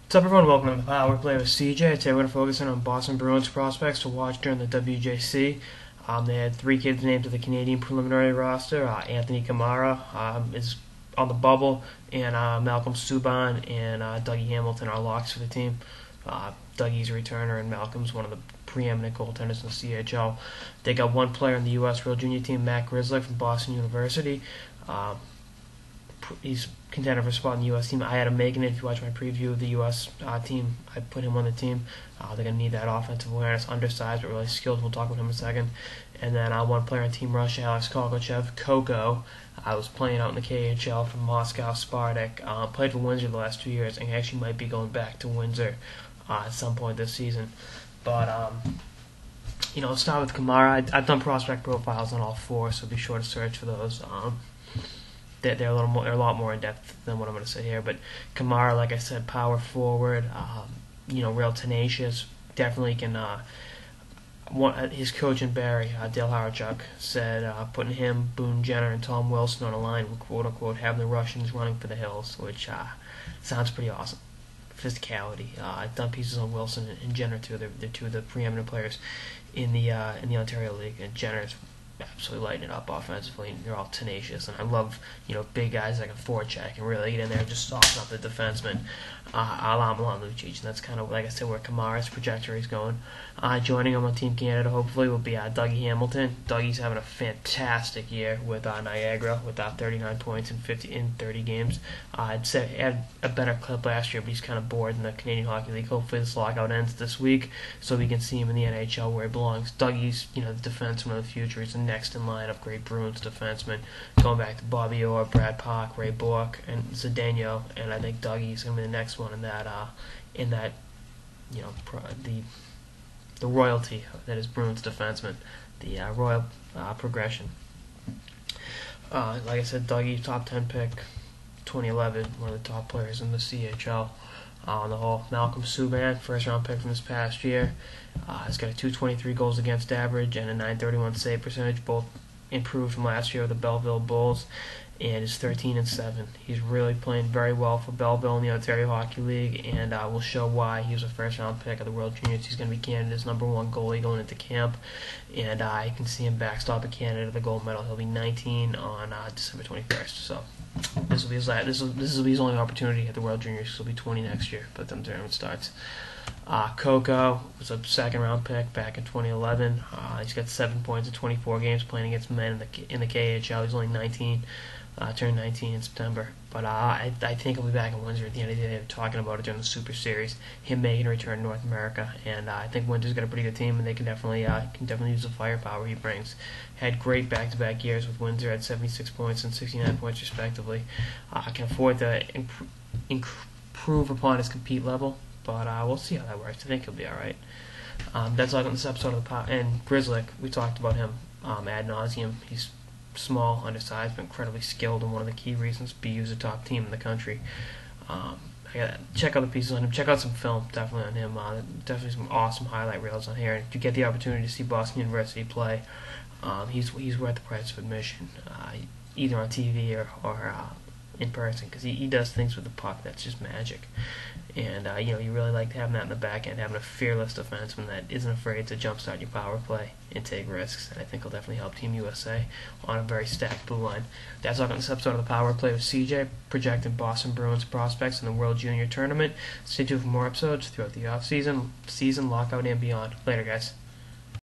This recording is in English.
What's up, everyone? Welcome to the Power Play with CJ. Today we're going to focus on Boston Bruins prospects to watch during the WJC. They had three kids named to the Canadian preliminary roster. Anthony Kamara is on the bubble, and Malcolm Subban and Dougie Hamilton are locks for the team. Dougie's a returner, and Malcolm's one of the preeminent goaltenders in the CHL. They got one player in the U.S. World Junior team, Matt Grizzly from Boston University. He's contender for a spot in the U.S. team. I had him making it. If you watch my preview of the U.S. Team, I put him on the team. They're going to need that offensive awareness, undersized but really skilled. We'll talk about him in a second. And then one player on Team Russia, Alex Kovalchev, Coco. I was playing out in the KHL from Moscow Spartak. Played for Windsor the last 2 years, and he actually might be going back to Windsor at some point this season. But let's start with Kamara. I've done prospect profiles on all four, so be sure to search for those. They're a lot more in depth than what I'm going to say here. But Kamara, like I said, power forward, real tenacious. Definitely can. His coach in Barrie, Dale Harachuk, said putting him, Boone Jenner, and Tom Wilson on a line with quote unquote having the Russians running for the hills, which sounds pretty awesome. Physicality. I've done pieces on Wilson and Jenner too. They're two of the preeminent players in the Ontario League, and Jenner's absolutely lighting it up offensively. They're all tenacious, and I love big guys like a forecheck and really get in there and just soften up the defenseman. A la Milan Lucic, and that's kind of, like I said, where Kamara's trajectory is going. Joining him on Team Canada hopefully will be Dougie Hamilton. Dougie's having a fantastic year with Niagara with 39 points in 30 games. I'd say he had a better clip last year, but he's kind of bored in the Canadian Hockey League. Hopefully this lockout ends this week so we can see him in the NHL where he belongs. Dougie's the defenseman of the future. He's the next in line of great Bruins defensemen, going back to Bobby Orr, Brad Park, Ray Bourque, and Zdeno, and I think Dougie's going to be the next one in that the royalty that is Bruins defenseman, the royal progression. Like I said, Dougie, top 10 pick, 2011, one of the top players in the CHL on the whole. Malcolm Subban, first round pick from this past year, has got a 223 goals against average and a 931 save percentage, both improved from last year with the Belleville Bulls, and is 13-7. He's really playing very well for Belleville in the Ontario Hockey League, and will show why he was a first-round pick of the World Juniors. He's going to be Canada's #1 goalie going into camp, and I can see him backstopping Canada to the gold medal. He'll be 19 on December 21st. So this will be his last. This will be his only opportunity at the World Juniors. He'll be 20 next year, but then the tournament starts. Coco was a second-round pick back in 2011. He's got 7 points in 24 games playing against men in the KHL. He's only 19. Turned 19 in September. But I think he'll be back in Windsor at the end of the day. They're talking about it during the Super Series, him making a return to North America. And I think Windsor's got a pretty good team, and they can definitely use the firepower he brings. Had great back-to-back years with Windsor, had 76 points and 69 points respectively. Can afford to improve upon his compete level, but we'll see how that works. I think he'll be all right. That's all on this episode of the Power. And Grizzly, we talked about him ad nauseum. He's small, undersized, but incredibly skilled, and one of the key reasons BU's a top team in the country. I gotta check out the pieces on him. Check out some film, definitely on him. Definitely some awesome highlight reels on here. And if you get the opportunity to see Boston University play, he's worth the price of admission, either on TV or in person, because he does things with the puck that's just magic. And you really like having that in the back end, having a fearless defenseman that isn't afraid to jumpstart your power play and take risks. And I think he'll definitely help Team USA on a very stacked blue line. That's all on this episode of the Power Play with CJ, projecting Boston Bruins prospects in the World Junior Tournament. Stay tuned for more episodes throughout the off season, lockout, and beyond. Later, guys.